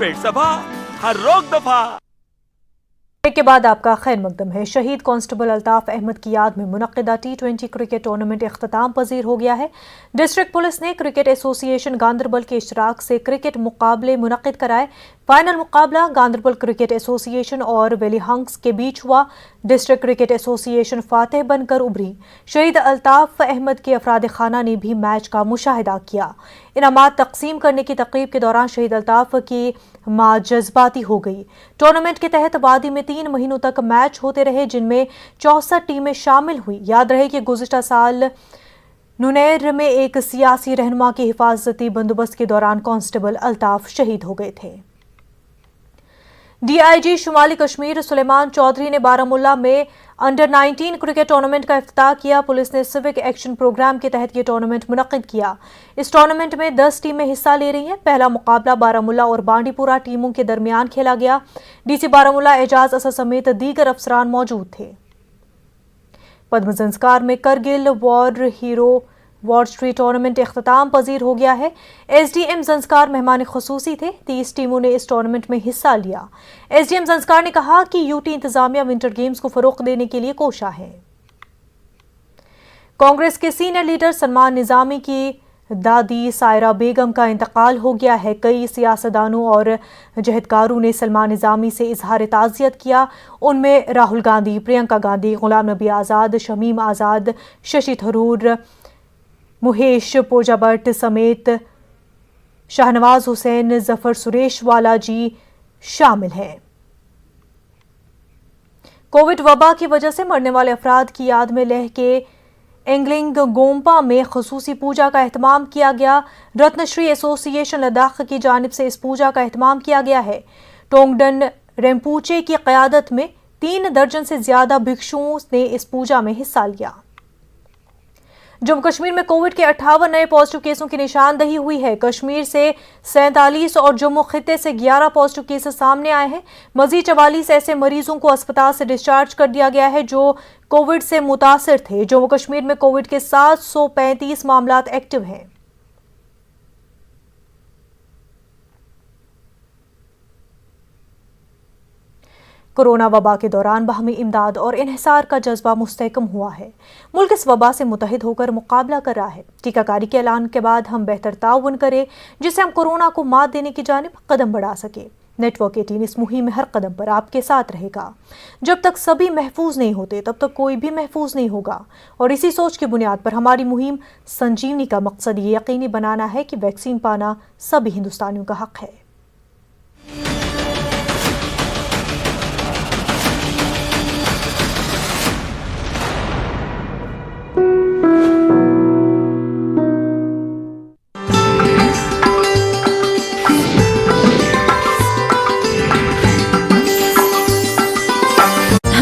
पेट सफा, हर रोग दफा। ब्रेक के बाद आपका खैर मकदम है। शहीद कांस्टेबल अल्ताफ अहमद की याद में मुनक्किदा T20 क्रिकेट टूर्नामेंट इख्तिताम पजीर हो गया है। डिस्ट्रिक्ट पुलिस ने क्रिकेट एसोसिएशन गांदरबल के इश्तराक से क्रिकेट मुकाबले मुनक्किद कराए। फाइनल मुकाबला गांदरबल क्रिकेट एसोसिएशन और वेली हंक्स के बीच हुआ। डिस्ट्रिक्ट क्रिकेट एसोसिएशन फातेह बनकर उभरी। शहीद अल्ताफ अहमद के अफराद खाना ने भी मैच का मुशाहिदा किया। इनामात तकसीम करने की तकरीब के दौरान शहीद अल्ताफ की मां जज्बाती हो गई। टूर्नामेंट के तहत वादी में 3 महीनों तक मैच होते रहे, जिनमें 64 टीमें शामिल हुई। याद रहे कि गुज़िश्ता साल नुनैर में एक सियासी रहनुमा के हिफाजती बंदोबस्त के दौरान कांस्टेबल अल्ताफ शहीद हो गए थे। DIG शुमाली कश्मीर सुलेमान चौधरी ने बारामुल्ला में अंडर-19 क्रिकेट टूर्नामेंट का इफ्तिताह किया। पुलिस ने सिविक एक्शन प्रोग्राम के तहत ये टूर्नामेंट मुनक्किद किया। इस टूर्नामेंट में 10 टीमें हिस्सा ले रही हैं। पहला मुकाबला बारामुल्ला और बांडीपुरा टीमों के दरमियान खेला गया। DC बारामुल्ला एजाज असद समेत दीगर अफसरान मौजूद थे। पद्म संस्कार में Kargil war hero war street tournament इख्तिताम पजीर हो गया है। SDM संस्कार मेहमान खुसूसी थे। 30 टीमों ने इस टूर्नामेंट में हिस्सा लिया। SDM संस्कार ने कहा कि UT इंतजामिया विंटर गेम्स को फरोग देने के लिए कोशा है। कांग्रेस के सीनियर लीडर सलमान निजामी की दादी सायरा बेगम का इंतकाल हो गया है। कई सियासतदानों और जहदकारों ने सलमान निजामी से इजहार ताज़ियत किया। उनमें राहुल गांधी, प्रियंका गांधी, गुलाम नबी आज़ाद, शमीम आज़ाद, शशि थरूर, मुहेश पोजाबट समेत शाहनवाज हुसैन, जफर सुरेशवाला जी शामिल हैं। कोविड वबा की वजह से मरने वाले अफराद की याद में लेह के एंगलिंग गोम्पा में खसूसी पूजा का एहतमाम किया गया। रत्नश्री एसोसिएशन लद्दाख की जानिब से इस पूजा का एहतमाम किया गया है। टोंगडन रेम्पूचे की क़यादत में 3 दर्जन से ज्यादा भिक्षुओं ने इस पूजा में हिस्सा लिया। जम्मू कश्मीर में कोविड के 58 नए पॉजिटिव केसों की निशानदही हुई है। कश्मीर से 47 और जम्मू खित्ते से 11 पॉजिटिव केसेस सामने आए हैं। मजीद 44 ऐसे मरीजों को अस्पताल से डिस्चार्ज कर दिया गया है जो कोविड से मुतासिर थे। जम्मू कश्मीर में कोविड के 735 मामलात एक्टिव हैं। कोरोना वबा के दौरान बाहमी इमदाद और इन्हिसार का जज्बा मुस्तहकम हुआ है। मुल्क इस वबा से मुत्तहिद होकर मुकाबला कर रहा है। टीकाकारी के ऐलान के बाद हम बेहतर ताउन करें, जिससे हम कोरोना को मात देने की जानिब कदम बढ़ा सके। नेटवर्क 18 इस मुहिम में हर कदम पर आपके साथ रहेगा। जब तक सभी महफूज नहीं होते तब तक कोई भी महफूज नहीं होगा। और इसी सोच की बुनियाद पर हमारी मुहिम संजीवनी का मकसद ये यकीनी बनाना है कि वैक्सीन पाना सभी हिंदुस्तानियों का हक है।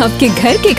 आपके घर के